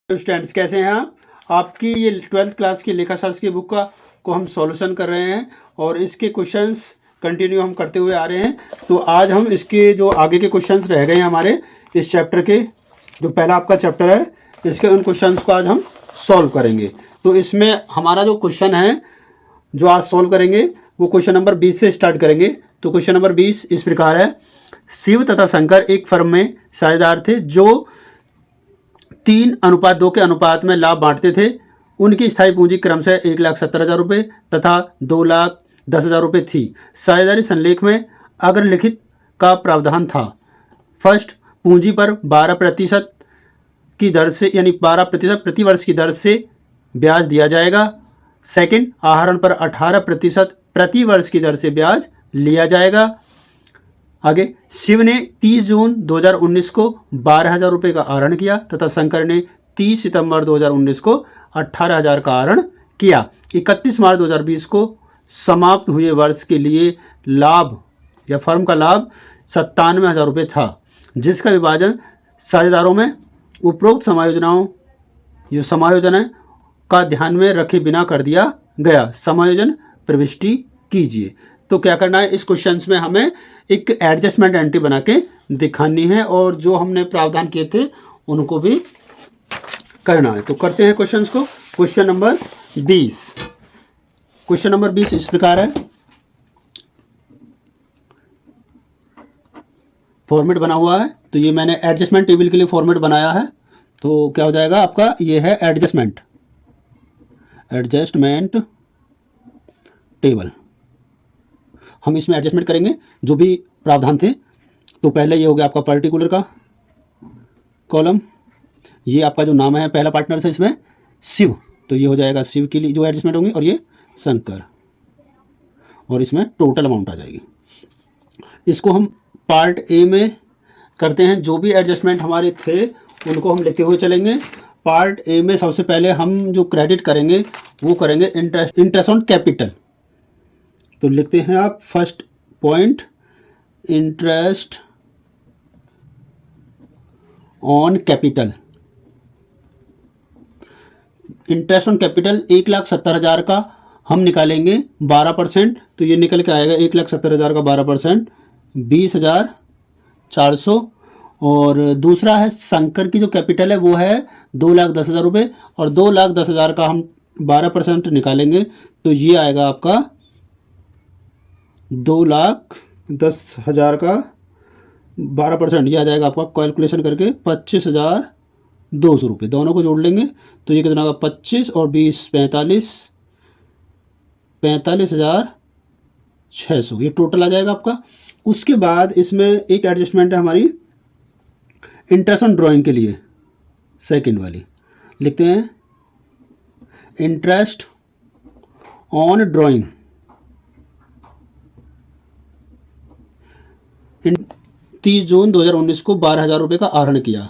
Students कैसे हैं आप? आपकी ये 12th क्लास की लेखा शास्त्र की बुक को हम सॉल्यूशन कर रहे हैं और इसके क्वेश्चंस कंटिन्यू हम करते हुए आ रहे हैं। तो आज हम इसके जो आगे के क्वेश्चंस रह गए हैं हमारे इस चैप्टर के, जो पहला आपका चैप्टर है, इसके उन क्वेश्चंस को आज हम सॉल्व करेंगे। तो इसमें हमारा जो क्वेश्चन है जो आज सॉल्व करेंगे वो क्वेश्चन नंबर 20 से स्टार्ट करेंगे। तो क्वेश्चन नंबर 20 इस प्रकार है। शिव तथा शंकर एक फर्म में साझेदार थे जो 3:2 के अनुपात में लाभ बांटते थे। उनकी स्थायी पूंजी क्रमशः 1,70,000 रुपये तथा 2,10,000 रुपये थी। साझेदारी संलेख में अग्रलिखित का प्रावधान था। फर्स्ट, पूंजी पर 12% की दर से यानी 12% प्रतिवर्ष की दर से ब्याज दिया जाएगा। सेकंड, आहरण पर 18% प्रतिवर्ष की दर से ब्याज लिया जाएगा। आगे, शिव ने 30 जून 2019 को 12,000 रुपये का आहरण किया तथा शंकर ने 30 सितंबर 2019 को 18,000 का आहरण किया। 31 मार्च 2020 को समाप्त हुए वर्ष के लिए लाभ या फर्म का लाभ 97,000 रुपये था, जिसका विभाजन साझेदारों में उपरोक्त समायोजन है का ध्यान में रखे बिना कर दिया गया। समायोजन प्रविष्टि कीजिए। तो क्या करना है, इस क्वेश्चंस में हमें एक एडजस्टमेंट एंट्री बना के दिखानी है और जो हमने प्रावधान किए थे उनको भी करना है। तो करते हैं क्वेश्चंस को। Question number 20। क्वेश्चन नंबर 20 इस प्रकार है। फॉर्मेट बना हुआ है, तो ये मैंने एडजस्टमेंट टेबल के लिए फॉर्मेट बनाया है। तो क्या हो जाएगा आपका, ये है एडजस्टमेंट टेबल। हम इसमें एडजस्टमेंट करेंगे जो भी प्रावधान थे। तो पहले ये हो गया आपका पर्टिकुलर का कॉलम, ये आपका जो नाम है पहला पार्टनर है इसमें शिव, तो ये हो जाएगा शिव के लिए जो एडजस्टमेंट होंगे, और ये शंकर, और इसमें टोटल अमाउंट आ जाएगी। इसको हम पार्ट ए में करते हैं। जो भी एडजस्टमेंट हमारे थे उनको हम लिखते हुए चलेंगे। पार्ट ए में सबसे पहले हम जो क्रेडिट करेंगे वो करेंगे इंटरेस्ट ऑन कैपिटल। तो लिखते हैं आप first point, interest on capital. Interest on capital 1,70,000 का हम निकालेंगे 12%, तो ये निकल के आएगा 1,70,000 का 12% 20,400। और दूसरा है शंकर की जो कैपिटल है वो है 2,10,000 रुपये, और 2,10,000 का हम 12% निकालेंगे तो ये आएगा आपका 2,10,000 का 12%, ये आ जाएगा आपका कैलकुलेशन करके 25,200 रुपये। दोनों को जोड़ लेंगे तो ये कितना होगा, 25 और 20 45,600, ये टोटल आ जाएगा आपका। उसके बाद इसमें एक एडजस्टमेंट है हमारी इंटरेस्ट ऑन ड्राइंग के लिए, सेकंड वाली लिखते हैं इंटरेस्ट ऑन ड्राइंग। 30 जून 2019 को 12,000 रुपये का आहरण किया।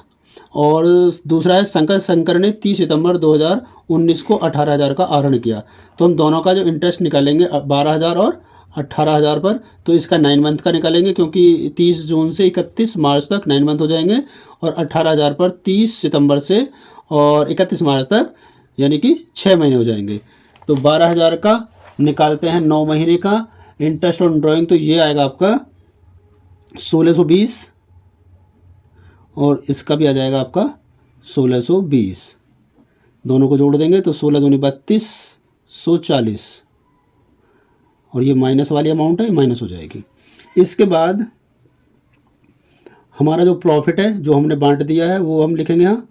और दूसरा है शंकर ने 30 सितंबर 2019 को 18,000 का आहरण किया। तो हम दोनों का जो इंटरेस्ट निकालेंगे 12,000 और 18,000 पर, तो इसका 9 मंथ का निकालेंगे क्योंकि 30 जून से 31 मार्च तक 9 मंथ हो जाएंगे, और 18,000 पर 30 सितंबर से और 31 मार्च तक यानी कि 6 महीने हो जाएंगे। तो 12,000 का निकालते हैं 9 महीने का इंटरेस्ट ऑन ड्राइंग, तो ये आएगा आपका 1,620, और इसका भी आ जाएगा आपका 1,620। दोनों को जोड़ देंगे तो 16 दूनी 32,140, और ये माइनस वाली अमाउंट है, माइनस हो जाएगी। इसके बाद हमारा जो प्रॉफिट है जो हमने बांट दिया है वो हम लिखेंगे यहाँ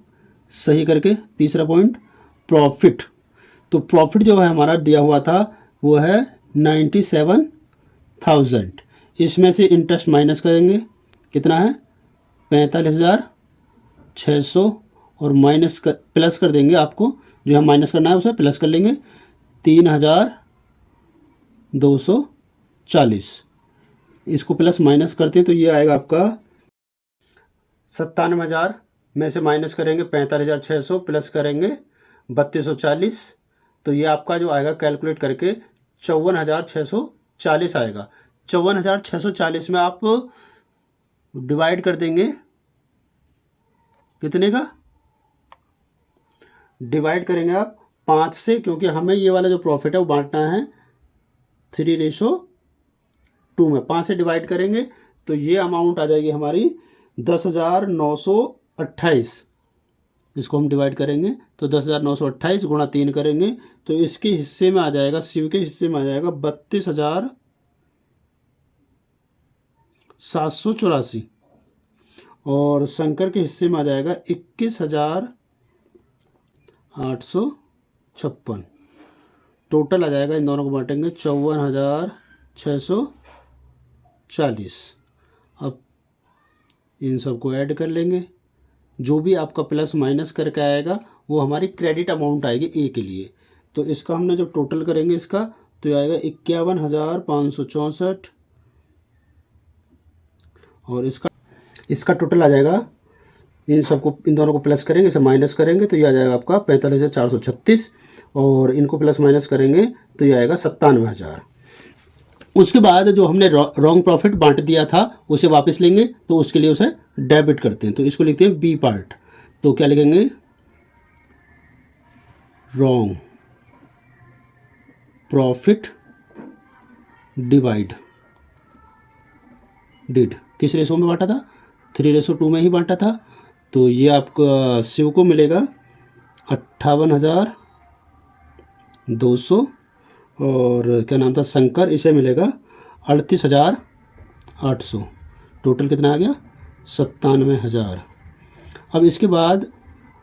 सही करके। तीसरा पॉइंट प्रॉफिट, तो प्रॉफिट जो है हमारा दिया हुआ था वो है 97,000। इसमें से इंटरेस्ट माइनस करेंगे, कितना है 45,600, और प्लस कर देंगे, आपको जो हम माइनस करना है उसे प्लस कर लेंगे 3,240। इसको प्लस माइनस करते हैं तो ये आएगा आपका 97,000 में से माइनस करेंगे 45,600 प्लस करेंगे 3,240, तो ये आपका जो आएगा कैलकुलेट करके 54,640 आएगा। 54,640 में आप डिवाइड कर देंगे कितने का, डिवाइड करेंगे आप 5 से, क्योंकि हमें ये वाला जो प्रॉफिट है वो बांटना है 3:2 में। 5 से डिवाइड करेंगे तो ये अमाउंट आ जाएगी हमारी 10,928। इसको हम डिवाइड करेंगे तो 10,928 गुणा 3 करेंगे तो इसके हिस्से में आ जाएगा, शिव के हिस्से में आ जाएगा 32,784 और शंकर के हिस्से में आ जाएगा 21,856। टोटल आ जाएगा, इन दोनों को बांटेंगे 54,640। अब इन सबको ऐड कर लेंगे, जो भी आपका प्लस माइनस करके आएगा वो हमारी क्रेडिट अमाउंट आएगी ए के लिए। तो इसका हमने जो टोटल करेंगे इसका तो ये आएगा 51,564 और इसका टोटल आ जाएगा, इन सबको इन दोनों को प्लस करेंगे, इसे माइनस करेंगे तो ये आ जाएगा आपका 45,436 और इनको प्लस माइनस करेंगे तो ये आएगा 97,000। उसके बाद जो हमने रॉन्ग प्रॉफिट बांट दिया था उसे वापस लेंगे तो उसके लिए उसे डेबिट करते हैं, तो इसको लिखते हैं बी पार्ट। तो क्या लिखेंगे, रॉन्ग प्रॉफिट डिड किस रेशो में बांटा था, 3:2 में ही बांटा था। तो ये आपका शिव को मिलेगा 58,200 और क्या नाम था शंकर, इसे मिलेगा 38,800। टोटल कितना आ गया, 97,000। अब इसके बाद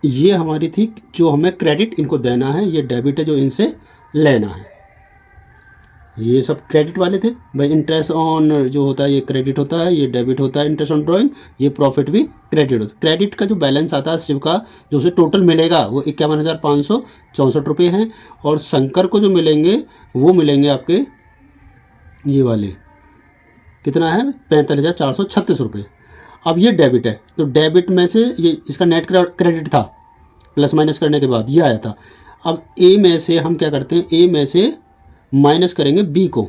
ये हमारी थी जो हमें क्रेडिट इनको देना है, ये डेबिट है जो इनसे लेना है। ये सब क्रेडिट वाले थे भाई। इंटरेस्ट ऑन जो होता है ये क्रेडिट होता है, ये डेबिट होता है इंटरेस्ट ऑन ड्राइंग, ये प्रॉफिट भी क्रेडिट होता है। क्रेडिट का जो बैलेंस आता है शिव का जो उसे टोटल मिलेगा वो 51,564 रुपये हैं और शंकर को जो मिलेंगे वो मिलेंगे आपके ये वाले कितना है 45,436 रुपये। अब ये डेबिट है तो डेबिट में से ये इसका नेट क्रेडिट था, प्लस माइनस करने के बाद ये आया था। अब ए में से हम क्या करते हैं, ए में से माइनस करेंगे बी को।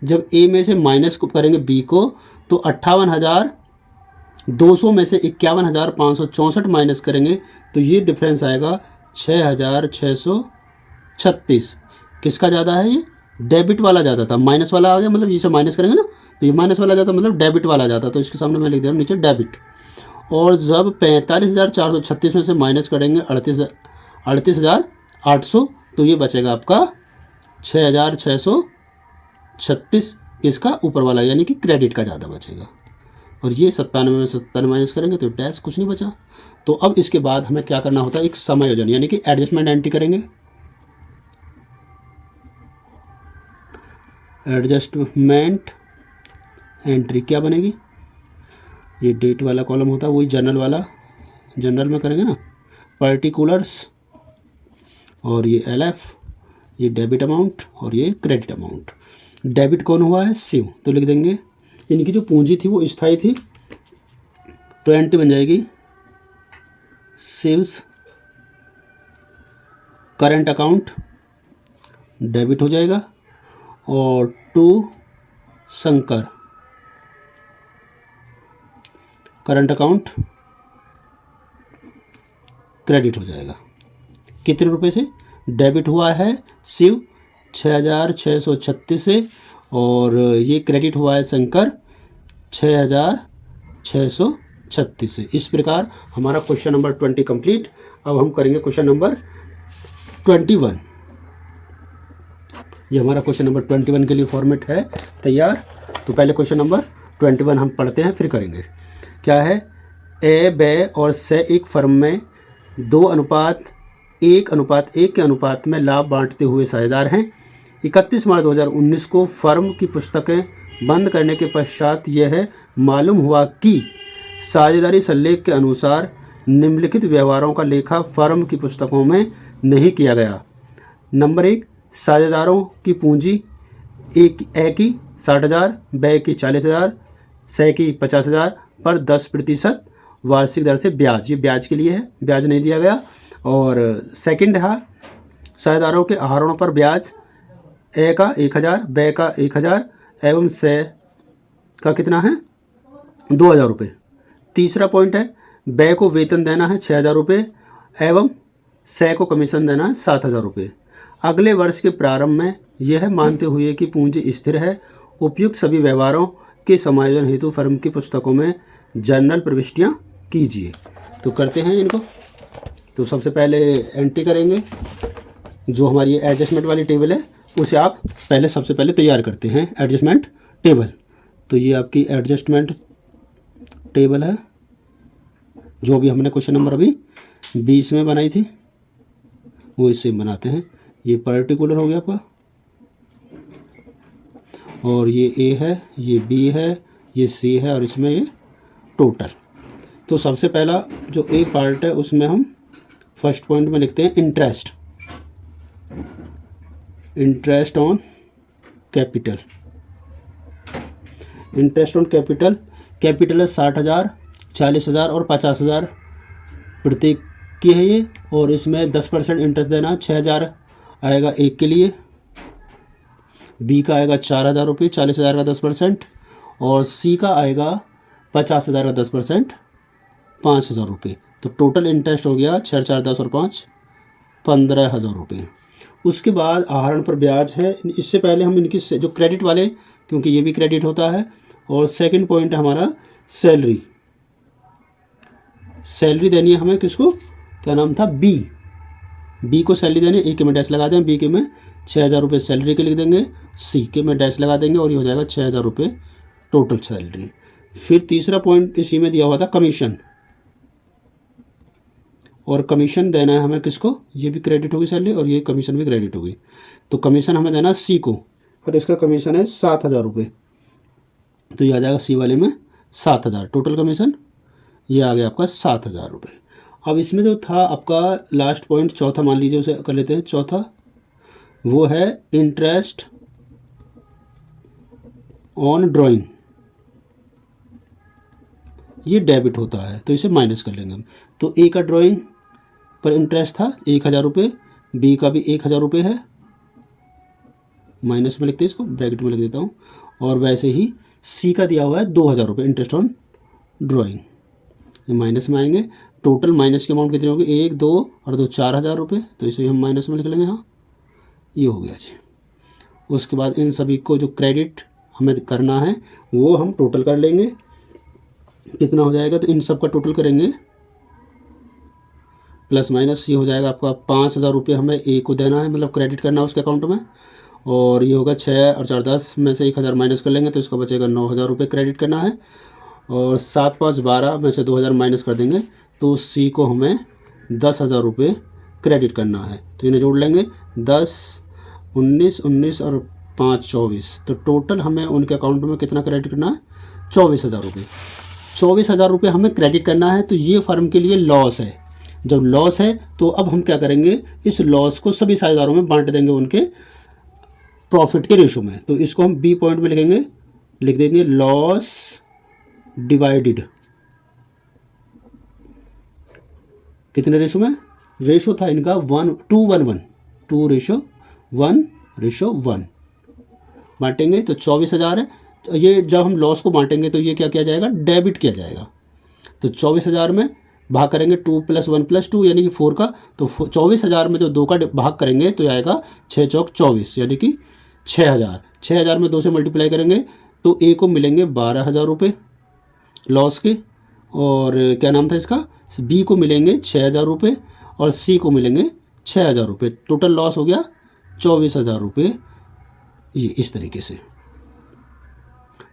जब ए में से माइनस करेंगे बी को तो 58,200 में से 51,564 माइनस करेंगे तो ये डिफरेंस आएगा 6,636। किसका ज़्यादा है, ये डेबिट वाला ज़्यादा था, माइनस वाला आ गया, मतलब इसे माइनस करेंगे ना तो ये माइनस वाला ज़्यादा मतलब डेबिट वाला ज़्यादा, तो इसके सामने मैं लिख दिया नीचे डेबिट। और जब 45,436 में से माइनस करेंगे 38,800 तो ये बचेगा आपका 6,636 किसका, ऊपर वाला यानी कि क्रेडिट का ज़्यादा बचेगा। और ये 97 में 97 माइनस करेंगे तो डैश कुछ नहीं बचा। तो अब इसके बाद हमें क्या करना होता है, एक समायोजन यानी कि एडजस्टमेंट एंट्री करेंगे। एडजस्टमेंट एंट्री क्या बनेगी, ये डेट वाला कॉलम होता है वही जनरल वाला, जनरल में करेंगे ना, पर्टिकुलर्स और ये LF, ये डेबिट अमाउंट और ये क्रेडिट अमाउंट। डेबिट कौन हुआ है, शिव, तो लिख देंगे इनकी जो पूंजी थी वो स्थायी थी तो एंट्री बन जाएगी शिव्स करंट अकाउंट डेबिट हो जाएगा और to Shankar current account credit हो जाएगा। कितने रुपए से डेबिट हुआ है शिव 6,636 से और ये क्रेडिट हुआ है शंकर 6,636 से। इस प्रकार हमारा क्वेश्चन नंबर 20 कंप्लीट। अब हम करेंगे क्वेश्चन नंबर 21। ये हमारा क्वेश्चन नंबर 21 के लिए फॉर्मेट है तैयार। तो पहले क्वेश्चन नंबर 21 हम पढ़ते हैं फिर करेंगे। क्या है, ए, बे और से एक फर्म में 2:1:1 के अनुपात में लाभ बांटते हुए साझेदार हैं। 31 मार्च 2019 को फर्म की पुस्तकें बंद करने के पश्चात यह मालूम हुआ कि साझेदारी संलेख के अनुसार निम्नलिखित व्यवहारों का लेखा फर्म की पुस्तकों में नहीं किया गया। नंबर 1, साझेदारों की पूंजी ए की 60,000, बे की 40,000, से की 50,000 पर 10% वार्षिक दर से ब्याज, ये ब्याज के लिए है, ब्याज नहीं दिया गया। और सेकंड है साझेदारों के आहरणों पर ब्याज, ए का 1,000, बे का 1,000 एवं से का कितना है 2,000 रुपये। तीसरा पॉइंट है, बे को वेतन देना है 6,000 रुपये एवं सै को कमीशन देना है 7,000 रुपये। अगले वर्ष के प्रारंभ में यह मानते हुए कि पूंजी स्थिर है, उपयुक्त सभी व्यवहारों के समायोजन हेतु फर्म की पुस्तकों में जर्नल प्रविष्टियां कीजिए। तो करते हैं इनको। तो सबसे पहले एंट्री करेंगे, जो हमारी एडजस्टमेंट वाली टेबल है उसे आप पहले सबसे पहले तैयार करते हैं, एडजस्टमेंट टेबल। तो ये आपकी एडजस्टमेंट टेबल है, जो भी हमने क्वेश्चन नंबर अभी 20 में बनाई थी वो इससे बनाते हैं। ये पर्टिकुलर हो गया आपका, और ये ए है, ये बी है, ये सी है, और इसमें ये टोटल। तो सबसे पहला जो ए पार्ट है उसमें हम फर्स्ट पॉइंट में लिखते हैं interest, interest on capital. Interest on capital, capital है 60,000, 40,000 और 50,000 प्रत्येक की है ये, और इसमें 10% इंटरेस्ट देना है। 6,000 आएगा एक के लिए, बी का आएगा 4,000 रुपये, 40,000 का 10%, और सी का आएगा 50,000 का 10%, 5,000 रुपये। तो टोटल इंटरेस्ट हो गया 6 4 10 और 5 15,000 रुपये। उसके बाद आहरण पर ब्याज है। इससे पहले हम इनकी जो क्रेडिट वाले, क्योंकि ये भी क्रेडिट होता है, और सेकंड पॉइंट है हमारा सैलरी। सैलरी देनी है हमें, किसको, क्या नाम था, बी को सैलरी देनी है। ए के में डैश लगा दें, बी के में 6,000 रुपये सैलरी के लिख देंगे, सी के में डैश लगा देंगे, और ये हो जाएगा 6,000 रुपये टोटल सैलरी। फिर तीसरा पॉइंट इसी में दिया हुआ था कमीशन, और कमीशन देना है हमें किसको, ये भी क्रेडिट होगी सैलरी, और ये कमीशन भी क्रेडिट होगी। तो कमीशन हमें देना है सी को, और इसका कमीशन है 7,000 रुपये। तो ये आ जाएगा सी वाले में 7,000 टोटल कमीशन, ये आ गया आपका 7,000 रुपये। अब इसमें जो था आपका लास्ट पॉइंट चौथा, मान लीजिए उसे कर लेते हैं चौथा, वो है इंटरेस्ट ऑन ड्राइंग। ये डेबिट होता है, तो इसे माइनस कर लेंगे हम। तो ए का ड्राइंग पर इंटरेस्ट था 1,000 रुपये, बी का भी 1,000 रुपये है, माइनस में लिखते हैं, इसको ब्रैकेट में लिख देता हूँ, और वैसे ही सी का दिया हुआ है 2,000 रुपये इंटरेस्ट ऑन ड्राइंग, ये माइनस में आएंगे। टोटल माइनस की अमाउंट कितनी होगी, 1 2 और 2 4,000 रुपये, तो इसे हम माइनस में लिख लेंगे। हाँ, ये हो गया जी। उसके बाद इन सभी को जो क्रेडिट हमें करना है वो हम टोटल कर लेंगे, कितना हो जाएगा, तो इन सब का टोटल करेंगे प्लस माइनस, ये हो जाएगा आपका 5,000 रुपये हमें ए को देना है, मतलब क्रेडिट करना है उसके अकाउंट में, और ये होगा 6 और 4 10 में से 1,000 माइनस कर लेंगे, तो इसका बचेगा 9,000 रुपये क्रेडिट करना है, और 7 5 12 में से 2,000 माइनस कर देंगे, तो सी को हमें 10,000 रुपये क्रेडिट करना है। तो इन्हें जोड़ लेंगे, 10 19 19 और 5 24, तो टोटल हमें उनके अकाउंट में कितना क्रेडिट करना है, 24,000 रुपये। 24,000 रुपये हमें क्रेडिट करना है। तो ये फर्म के लिए लॉस है। जब लॉस है तो अब हम क्या करेंगे, इस लॉस को सभी साझेदारों में बांट देंगे उनके प्रॉफिट के रेशो में। तो इसको हम बी पॉइंट में लिखेंगे, लिख देंगे लॉस डिवाइडेड, कितने रेशो में, रेशो था इनका 1:1, 2:1 बांटेंगे, तो 24,000 है। तो ये जब हम लॉस को बांटेंगे तो ये क्या किया जाएगा, डेबिट किया जाएगा। तो 24,000 में भाग करेंगे 2 + 1 + 2 यानी कि 4 का, तो 24,000 में जो 2 का भाग करेंगे तो आएगा 6 चौक 24 यानी कि 6,000। 6,000 में 2 से मल्टीप्लाई करेंगे तो ए को मिलेंगे 12,000 रुपये लॉस के, और क्या नाम था इसका, बी को मिलेंगे 6,000 रुपये, और सी को मिलेंगे 6,000 रुपये। टोटल लॉस हो गया 24,000 रुपये। ये इस तरीके से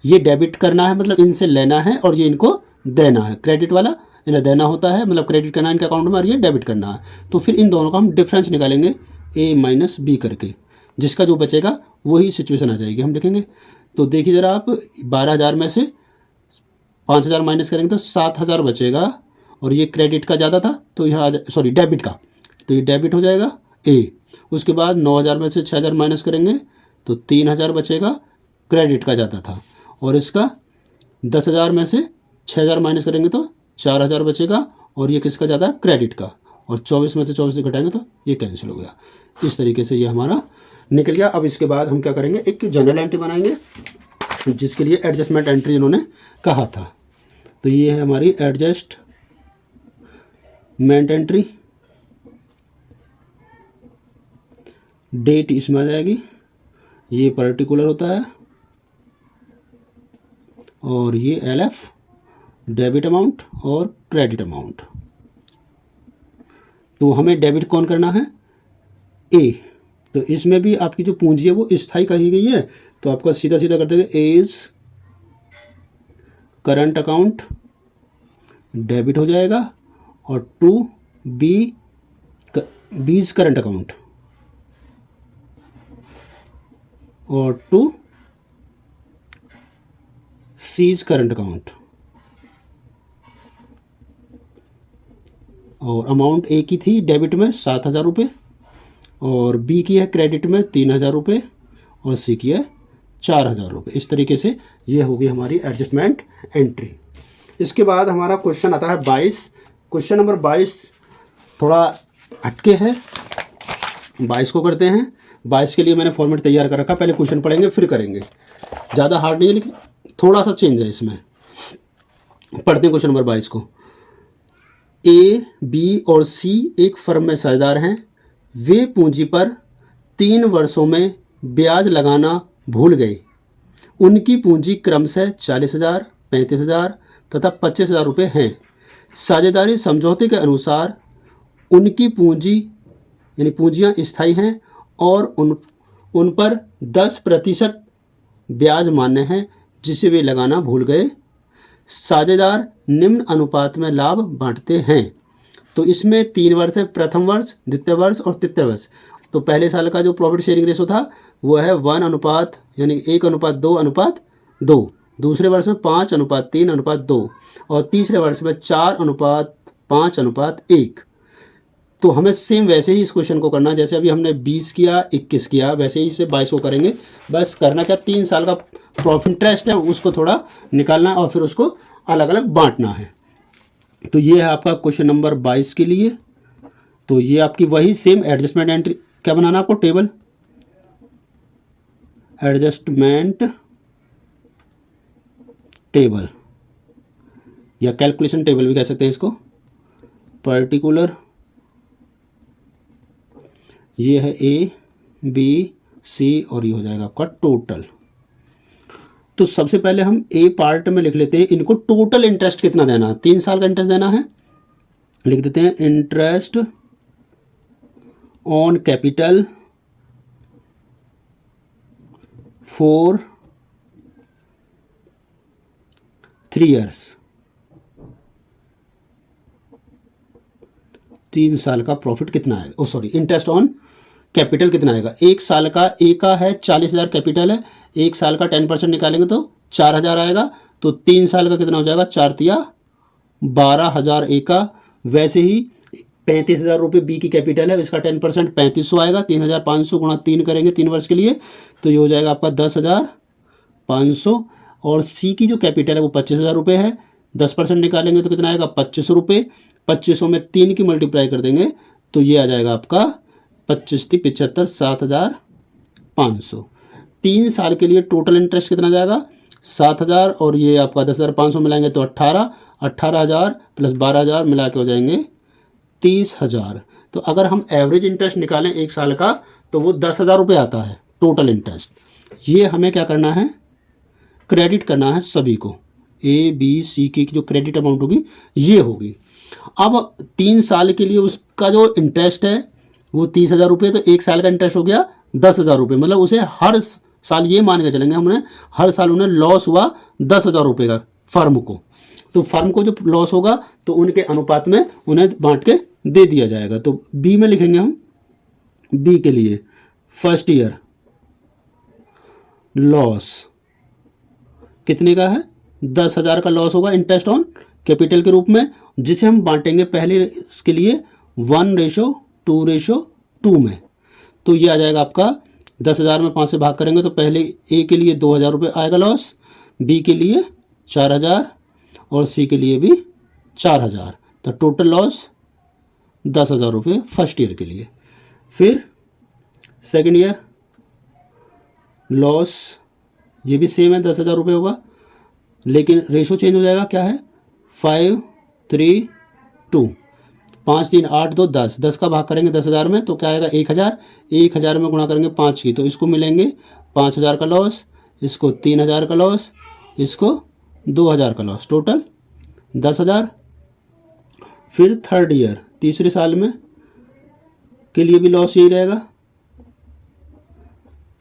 ये डेबिट करना है, मतलब इनसे लेना है और ये इनको देना है। क्रेडिट वाला इन्हें देना होता है, मतलब क्रेडिट करना है इनके अकाउंट में, और ये डेबिट करना है। तो फिर इन दोनों का हम डिफरेंस निकालेंगे ए माइनस बी करके, जिसका जो बचेगा वही सिचुएशन आ जाएगी, हम देखेंगे। तो देखिए ज़रा आप, 12,000 में से 5,000 माइनस करेंगे तो 7,000 बचेगा, और ये क्रेडिट का ज़्यादा था तो यहाँ सॉरी डेबिट का, तो ये डेबिट हो जाएगा ए। उसके बाद 9,000 में से 6,000 माइनस करेंगे तो 3,000 बचेगा, क्रेडिट का ज़्यादा था, और इसका 10,000 में से 6,000 माइनस करेंगे तो 4,000 बचेगा, और ये किसका ज़्यादा, क्रेडिट का, और 24 में से 24 से घटाएंगे तो ये कैंसिल हो गया। इस तरीके से ये हमारा निकल गया। अब इसके बाद हम क्या करेंगे, एक जनरल एंट्री बनाएंगे जिसके लिए एडजस्टमेंट एंट्री इन्होंने कहा था। तो ये है हमारी एडजस्टमेंट एंट्री, डेट इसमें आ जाएगी, ये पर्टिकुलर होता है, और ये LF डेबिट अमाउंट और क्रेडिट अमाउंट। तो हमें डेबिट कौन करना है, ए। तो इसमें भी आपकी जो पूंजी है वो स्थायी कही गई है, तो आपका सीधा सीधा करते हुए A is current account debit हो जाएगा, और to B is current account, और to C is current account. और अमाउंट ए की थी डेबिट में 7,000 रुपये, और बी की है क्रेडिट में 3,000 रुपये, और सी की है 4,000 रुपये। इस तरीके से ये होगी हमारी एडजस्टमेंट एंट्री। इसके बाद हमारा क्वेश्चन आता है 22। क्वेश्चन नंबर 22 थोड़ा हटके है, 22 को करते हैं। 22 के लिए मैंने फॉर्मेट तैयार कर रखा, पहले क्वेश्चन पढ़ेंगे फिर करेंगे। ज़्यादा हार्ड नहीं है, लेकिन थोड़ा सा चेंज है इसमें। पढ़ते हैं क्वेश्चन नंबर 22 को। ए, बी और सी एक फर्म में साझेदार हैं। वे पूंजी पर 3 वर्षों में ब्याज लगाना भूल गए। उनकी पूंजी क्रमशः 40,000, 35,000 तथा 25,000 रुपये हैं। साझेदारी समझौते के अनुसार उनकी पूंजी यानी पूंजियाँ स्थायी हैं और उन पर 10% ब्याज मान्य है, जिसे वे लगाना भूल गए। साझेदार निम्न अनुपात में लाभ बांटते हैं। तो इसमें 3 वर्ष है, प्रथम वर्ष, द्वितीय वर्ष और तृतीय वर्ष। तो पहले साल का जो प्रॉफिट शेयरिंग रेशो था वो है 1 यानी 1:2:2। दूसरे वर्ष में 5:3:2 और तीसरे वर्ष में 4:5:1। तो हमें सेम वैसे ही इस क्वेश्चन को करना, जैसे अभी हमने 20 किया, 21 किया, वैसे ही इसे 22 को करेंगे। बस करना क्या, 3 साल का प्रॉफिट इंटरेस्ट है उसको थोड़ा निकालना और फिर उसको अलग अलग बांटना है। तो ये है आपका क्वेश्चन नंबर 22 के लिए। तो ये आपकी वही सेम एडजस्टमेंट एंट्री, क्या बनाना आपको, टेबल, एडजस्टमेंट टेबल या कैलकुलेशन टेबल भी कह सकते हैं इसको। पर्टिकुलर ये है ए, बी, सी और ये हो जाएगा आपका टोटल। तो सबसे पहले हम ए पार्ट में लिख लेते हैं, इनको टोटल इंटरेस्ट कितना देना है, 3 साल का इंटरेस्ट देना है। लिख देते हैं interest on capital for 3 years. 3 साल का प्रॉफिट कितना आएगा, इंटरेस्ट ऑन कैपिटल कितना आएगा। 1 साल का, ए का है 40,000 कैपिटल है, 1 साल का 10% निकालेंगे तो 4,000 आएगा। तो 3 साल का कितना हो जाएगा, 4×3=12,000 ए का। वैसे ही 35,000 रुपये बी की कैपिटल है, इसका 10% 3500 आएगा। 3,500 गुणा 3 करेंगे 3 वर्ष के लिए, तो ये हो जाएगा आपका 10,500। और सी की जो कैपिटल है वो 25,000 रुपये है, 10% निकालेंगे तो कितना आएगा, 2,500 रुपये। 2,500 में 3 की मल्टीप्लाई कर देंगे तो ये आ जाएगा आपका 25×3=75, 7,500। 3 साल के लिए टोटल इंटरेस्ट कितना जाएगा, 7,000, और ये आपका 10,500 मिलाएंगे तो 18,000 प्लस 12,000 मिला के हो जाएंगे 30,000। तो अगर हम एवरेज इंटरेस्ट निकालें 1 साल का तो वो 10,000 रुपये आता है टोटल इंटरेस्ट। ये हमें क्या करना है, क्रेडिट करना है सभी को। ए, बी, सी की जो क्रेडिट अमाउंट होगी ये होगी। अब 3 साल के लिए उसका जो इंटरेस्ट है वो 30,000 रुपये, तो 1 साल का इंटरेस्ट हो गया 10,000 रुपये। मतलब उसे हर साल ये मान के चलेंगे हमने, हर साल उन्हें लॉस हुआ 10,000 रुपये का फर्म को। तो फर्म को जो लॉस होगा तो उनके अनुपात में उन्हें बांट के दे दिया जाएगा। तो बी में लिखेंगे हम, बी के लिए फर्स्ट ईयर लॉस कितने का है, 10,000 का लॉस होगा इंटरेस्ट ऑन कैपिटल के रूप में, जिसे हम बांटेंगे पहले इसके लिए 1:2:2 में। तो ये आ जाएगा आपका 10,000 में 5 से भाग करेंगे तो पहले ए के लिए 2,000 रुपये आएगा लॉस, बी के लिए 4,000 और सी के लिए भी 4,000। तो टोटल लॉस 10,000 रुपये फर्स्ट ईयर के लिए। फिर सेकेंड ईयर लॉस, ये भी सेम है 10,000 रुपये होगा, लेकिन रेशो चेंज हो जाएगा, क्या है 5:3:2। 5 3 8 2 10, 10 का भाग करेंगे 10,000 में तो क्या आएगा 1,000, 1,000 में गुणा करेंगे 5 की तो इसको मिलेंगे 5,000 का लॉस, इसको 3,000 का लॉस, इसको 2,000 का लॉस, टोटल 10,000। फिर थर्ड ईयर तीसरे साल में के लिए भी लॉस यही रहेगा,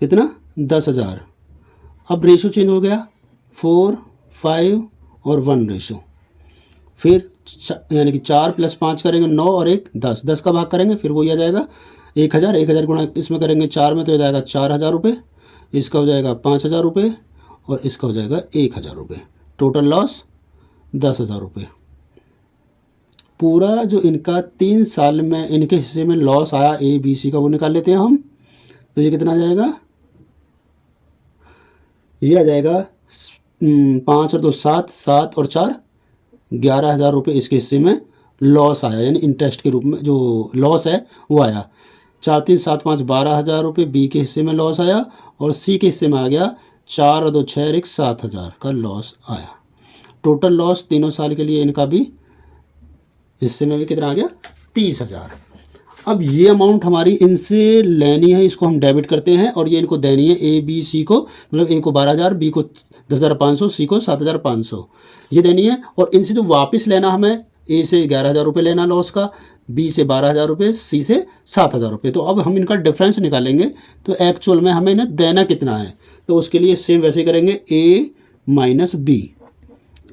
कितना 10,000। अब रेशो चेंज हो गया 4 5 और 1 रेशो। फिर यानी कि 4 + 5 करेंगे 9 और 1 10, 10 का भाग करेंगे फिर वही आ जाएगा 1,000, 1,000 गुणा इसमें करेंगे 4 में तो हो जाएगा 4,000 रुपये, इसका हो जाएगा 5,000 रुपये और इसका हो जाएगा 1,000 रुपये, टोटल लॉस 10,000 रुपये। पूरा जो इनका 3 साल में इनके हिस्से में लॉस आया ए बी सी का वो निकाल लेते हैं हम। तो ये कितना आ जाएगा, ये आ जाएगा 5 और 2 7, 7 और 4 11,000 रुपये इसके हिस्से में लॉस आया, यानी इंटरेस्ट के रूप में जो लॉस है वो आया। 4 3 7 5 12,000 रुपये बी के हिस्से में लॉस आया और सी के हिस्से में आ गया 4 और 2 6 और 1 7,000 का लॉस आया। टोटल लॉस तीनों साल के लिए इनका भी हिस्से में भी कितना आ गया 30,000। अब ये अमाउंट हमारी इनसे लेनी है, इसको हम डेबिट करते हैं और ये इनको देनी है ए बी सी को, मतलब ए को 12,000, बी को 10,500, सी को 7,500 ये देनी है। और इनसे जो वापस लेना हमें, ए से 11,000 रुपये लेना लॉस का, बी से 12,000 रुपये, सी से 7,000 रुपये। तो अब हम इनका डिफरेंस निकालेंगे तो एक्चुअल में हमें इन्हें देना कितना है। तो उसके लिए सेम वैसे करेंगे ए माइनस बी,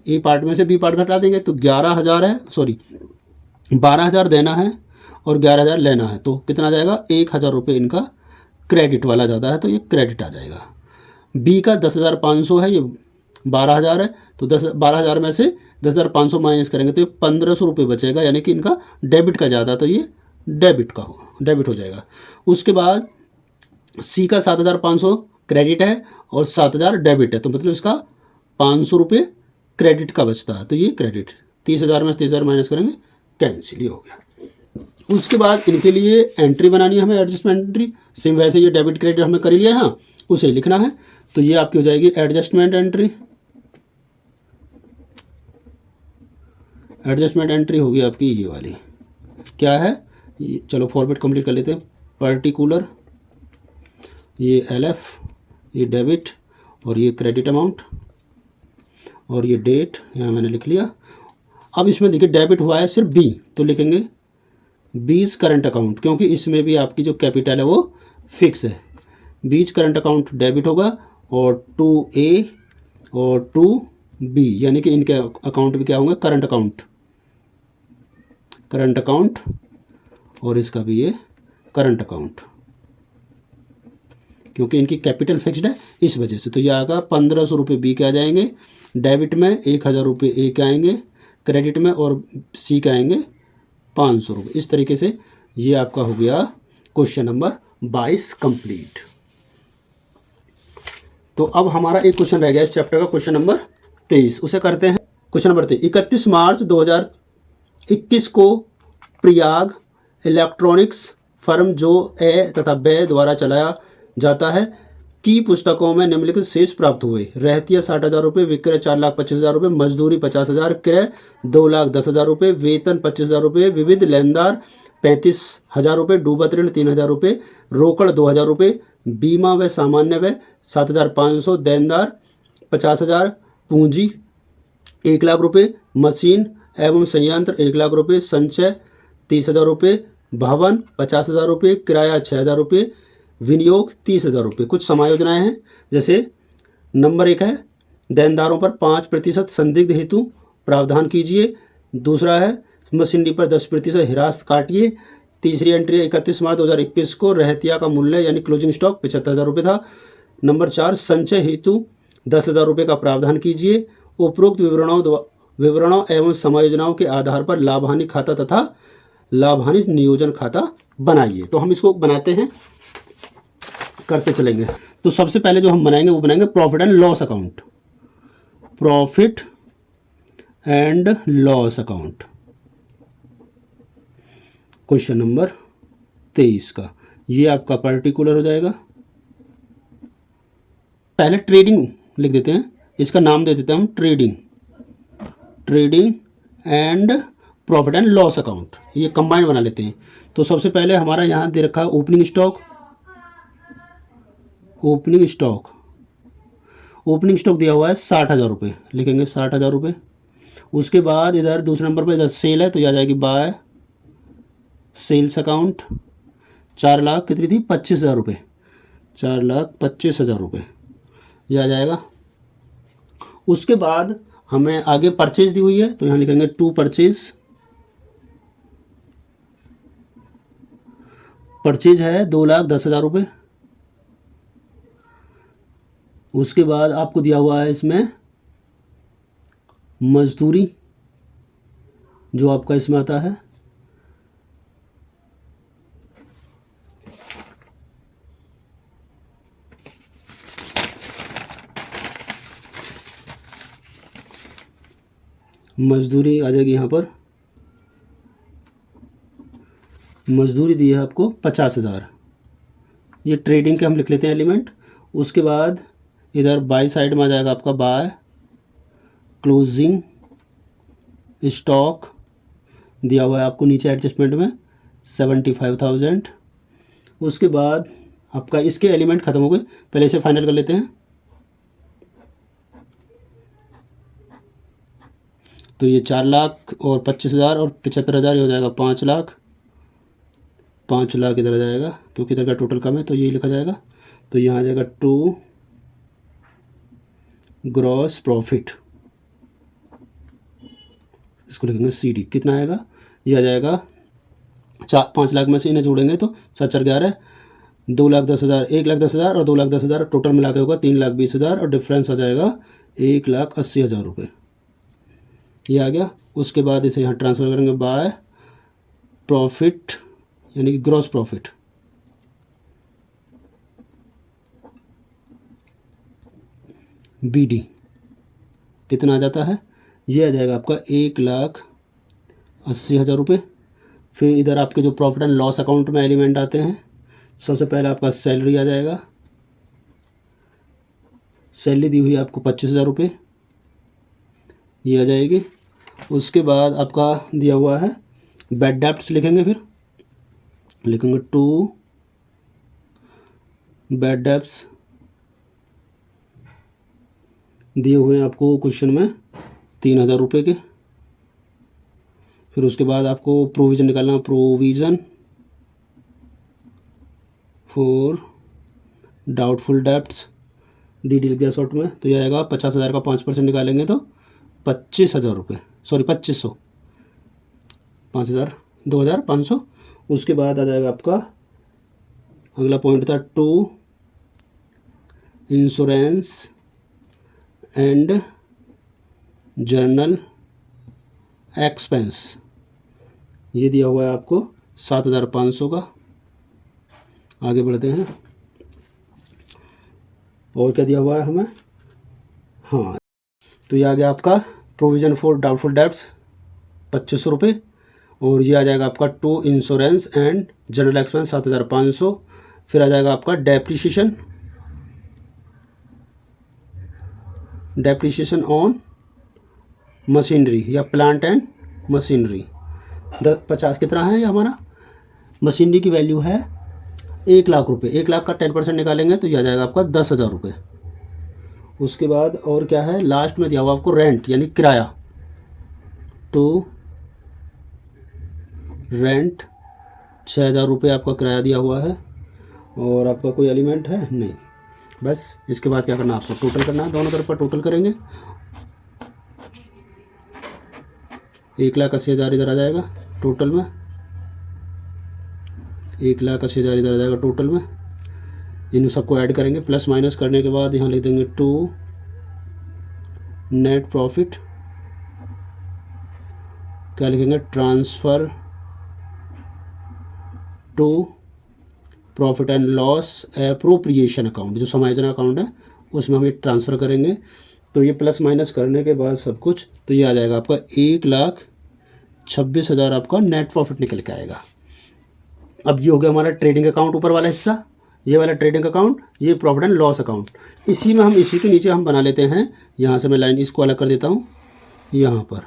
ए पार्ट में से बी पार्ट घटा देंगे तो 11,000 है, सॉरी 12,000 देना है और 11,000 लेना है तो कितना आ जाएगा 1,000 रुपये इनका क्रेडिट वाला ज़्यादा है तो ये क्रेडिट आ जाएगा। बी का 10,500 है, ये 12,000 है तो 12,000 में से 10,500 माइनस करेंगे तो ये 1,500 रुपये बचेगा, यानी कि इनका डेबिट का ज़्यादा तो ये डेबिट हो जाएगा। उसके बाद सी का 7,500 क्रेडिट है और 7,000 डेबिट है तो मतलब इसका 500 रुपये क्रेडिट का बचता है तो ये क्रेडिट। 30,000 में से 30,000 माइनस करेंगे, कैंसिल, ये हो गया। उसके बाद इनके लिए एंट्री बनानी है हमें, एडजस्टमेंट एंट्री। सेम वैसे ये डेबिट क्रेडिट हमें कर लिया है, हाँ उसे लिखना है तो ये आपकी हो जाएगी एडजस्टमेंट एंट्री। एडजस्टमेंट एंट्री होगी आपकी ये वाली, क्या है ये, चलो फॉर्मेट कंप्लीट कर लेते हैं। पर्टिकुलर, ये LF, ये डेबिट और ये क्रेडिट अमाउंट और ये डेट यहाँ मैंने लिख लिया। अब इसमें देखिए डेबिट हुआ है सिर्फ बी तो लिखेंगे बीज करंट अकाउंट, क्योंकि इसमें भी आपकी जो कैपिटल है वो फिक्स है। बीज करंट अकाउंट डेबिट होगा और 2A और 2B यानी कि इनके अकाउंट भी क्या होंगे करंट अकाउंट और इसका भी ये करंट अकाउंट, क्योंकि इनकी कैपिटल फिक्स्ड है इस वजह से। तो ये आएगा 1,500 रुपये बी के आ जाएंगे, डेबिट में 1,000 रुपये ए के आएंगे, क्रेडिट में और सी के आएंगे 500 रुपये। इस तरीके से ये आपका हो गया क्वेश्चन नंबर 22 कंप्लीट। तो अब हमारा एक क्वेश्चन रह गया इस चैप्टर का, क्वेश्चन नंबर 23, उसे करते हैं। क्वेश्चन नंबर 23, 31 मार्च 2021 को प्रयाग इलेक्ट्रॉनिक्स फर्म जो ए तथा बे द्वारा चलाया जाता है की पुस्तकों में निम्नलिखित शेष प्राप्त हुए। रहतिया 60,000 रुपये, विक्रय 4,25,000 रुपये, मजदूरी 50,000, क्रय 2,10,000 रुपये, वेतन 25,000 रुपये, विविध लेनदार 35,000 रुपये, डूबत ऋण 3,000 रुपये, रोकड़ 2,000 रुपये, बीमा व सामान्य व 7,500, देनदार 50,000, पूंजी 1,00,000 रुपये, मशीन एवं संयंत्र 1,00,000 रुपये, संचय 30,000 रुपये, भवन 50,000 रुपये, किराया 6,000 रुपये, विनियोग 30,000 रुपये। कुछ समायोजनाएँ हैं, जैसे नंबर 1 है देनदारों पर 5% संदिग्ध हेतु प्रावधान कीजिए। दूसरा है मशीनरी पर 10% हिरासत काटिए। तीसरी एंट्री 31 मार्च 2021 को रहतिया का मूल्य यानी क्लोजिंग स्टॉक 75,000 रुपये था। नंबर 4 संचय हेतु 10,000 रुपये का प्रावधान कीजिए। उपरोक्त विवरणों एवं समायोजनाओं के आधार पर लाभहानि खाता तथा लाभहानि नियोजन खाता बनाइए। तो हम इसको बनाते हैं, करते चलेंगे। तो सबसे पहले जो हम बनाएंगे वो बनाएंगे profit and loss account. Profit and loss account question number 23 का, ये आपका पर्टिकुलर हो जाएगा। पहले ट्रेडिंग लिख देते हैं, इसका नाम दे देते हैं हम trading and profit and loss account, ये कंबाइंड बना लेते हैं। तो सबसे पहले हमारा यहाँ दे रखा है ओपनिंग स्टॉक। ओपनिंग स्टॉक दिया हुआ है 60,000 रुपये, लिखेंगे 60,000 रुपये। उसके बाद इधर दूसरे नंबर पर इधर सेल है तो यह आ जाएगी बाय सेल्स अकाउंट। 4 लाख कितनी थी, 25,000 रुपये, 4,25,000 रुपये यह आ जाएगा। उसके बाद हमें आगे परचेज दी हुई है तो यहाँ लिखेंगे टू परचेज है 2,10,000 रुपये। उसके बाद आपको दिया हुआ है इसमें मजदूरी, जो आपका इसमें आता है मजदूरी आ जाएगी। यहाँ पर मजदूरी दी है आपको 50,000, ये ट्रेडिंग के हम लिख लेते हैं एलिमेंट। उसके बाद इधर बाई साइड में आ जाएगा आपका बाय क्लोजिंग स्टॉक, दिया हुआ है आपको नीचे एडजस्टमेंट में 75,000। उसके बाद आपका इसके एलिमेंट ख़त्म हो गए, पहले इसे फाइनल कर लेते हैं। तो ये 4 लाख और 25,000 और 75,000 ये हो जाएगा 5 लाख। 5 लाख इधर आ जाएगा क्योंकि इधर का टोटल कम है तो ये लिखा जाएगा। तो यहाँ आ जाएगा टू ग्रॉस प्रॉफिट, इसको लिखेंगे CD। कितना आएगा, ये आ जाएगा 5 लाख में से इन्हें जोड़ेंगे तो 7-4-11, 2,10,000, 1,10,000 और 2,10,000 टोटल मिला के होगा 3,20,000 और डिफरेंस आ जाएगा 1,80,000 रुपये, ये आ गया। उसके बाद इसे यहाँ ट्रांसफ़र करेंगे बाय प्रॉफिट यानी कि ग्रॉस प्रॉफिट। BD कितना आ जाता है, ये आ जाएगा आपका 1,80,000 रुपये। फिर इधर आपके जो प्रॉफिट एंड लॉस अकाउंट में एलिमेंट आते हैं, सबसे पहले आपका सैलरी आ जाएगा। सैलरी दी हुई है आपको 25,000 रुपये, ये आ जाएगी। उसके बाद आपका दिया हुआ है बैड डेब्ट्स, लिखेंगे फिर लिखेंगे टू बैड डेब्ट्स दिए हुए हैं आपको क्वेश्चन में 3,000 रुपये के। फिर उसके बाद आपको प्रोविज़न निकालना, provision for doubtful debts, DD लिख दिया शॉर्ट में। तो यह आएगा 50,000 का 5% निकालेंगे तो 25,000 रुपये, सॉरी 2500, 5,000, 2,500। उसके बाद आ जाएगा आपका अगला पॉइंट था to insurance and journal expense, ये दिया हुआ है आपको 7,500 का। आगे बढ़ते हैं, और क्या दिया हुआ है हमें, हाँ तो ये आ गया आपका प्रोविज़न फॉर डाउटफुल डेब्ट्स 2500 रुपये। और ये आ जाएगा आपका to insurance and general expense 7,500। फिर आ जाएगा आपका डेप्रिसिएशन ऑन मशीनरी या प्लांट एंड मशीनरी 50 कितना है ये हमारा, मशीनरी की वैल्यू है 1,00,000 रुपये। 1,00,000 का 10% निकालेंगे तो ये आ जाएगा आपका 10,000 रुपये। उसके बाद और क्या है, लास्ट में दिया हुआ आपको रेंट यानी किराया, टू रेंट 6,000 रुपये आपका किराया दिया हुआ है। और आपका कोई एलिमेंट है नहीं, बस इसके बाद क्या करना है, आपको टोटल करना है, दोनों तरफ पर टोटल करेंगे। 1,80,000 इधर आ जाएगा टोटल में, 1,80,000 इधर आ जाएगा टोटल में। इन सबको ऐड करेंगे, प्लस माइनस करने के बाद यहाँ लिख देंगे टू नेट प्रॉफिट, क्या लिखेंगे, transfer to profit and loss appropriation account, जो समायोजन अकाउंट है उसमें हम ये ट्रांसफ़र करेंगे। तो ये प्लस माइनस करने के बाद सब कुछ, तो ये आ जाएगा आपका 1,26,000 आपका नेट प्रॉफिट निकल के आएगा। अब ये हो गया हमारा ट्रेडिंग अकाउंट ऊपर वाला हिस्सा, ये वाला ट्रेडिंग अकाउंट, ये प्रॉफिट एंड लॉस अकाउंट। इसी में हम इसी के नीचे हम बना लेते हैं, यहाँ से मैं लाइन इसको अलग कर देता हूँ, यहाँ पर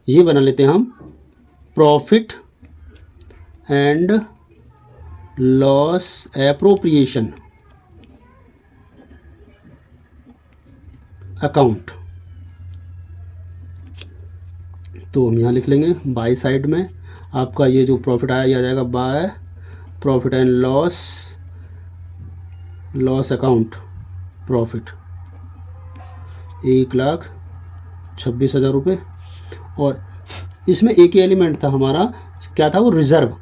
ये बना लेते हैं हम profit and loss appropriation account. तो हम यहाँ लिख लेंगे बाई साइड में आपका ये जो प्रॉफिट आया ये आ जाएगा by profit and loss account profit 1,26,000 रुपये। और इसमें एक ही एलिमेंट था हमारा, क्या था वो, रिज़र्व।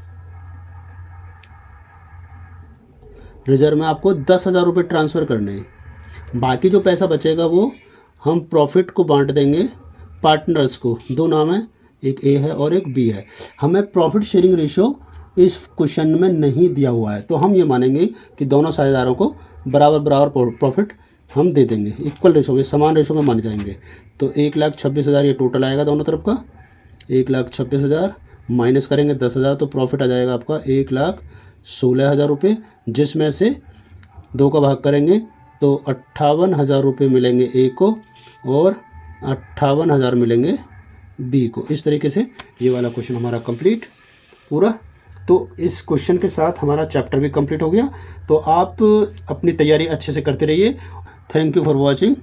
रिज़र्व में आपको 10,000 रुपये ट्रांसफ़र करने हैं। बाकी जो पैसा बचेगा वो हम प्रॉफिट को बांट देंगे पार्टनर्स को। दो नाम है, एक ए है और एक बी है। हमें प्रॉफिट शेयरिंग रेशियो इस क्वेश्चन में नहीं दिया हुआ है, तो हम ये मानेंगे कि दोनों साझेदारों को बराबर बराबर प्रॉफिट हम दे देंगे, इक्वल रेशो में, समान रेशो में मान जाएंगे। तो 1,26,000 ये टोटल आएगा दोनों तरफ का। 1,26,000 माइनस करेंगे 10,000 तो प्रॉफिट आ जाएगा आपका 1,16,000 रुपये, जिसमें से 2 का भाग करेंगे तो 58,000 रुपये मिलेंगे ए को और 58,000 मिलेंगे बी को। इस तरीके से ये वाला क्वेश्चन हमारा कंप्लीट पूरा। तो इस क्वेश्चन के साथ हमारा चैप्टर भी कंप्लीट हो गया। तो आप अपनी तैयारी अच्छे से करते रहिए। Thank you for watching.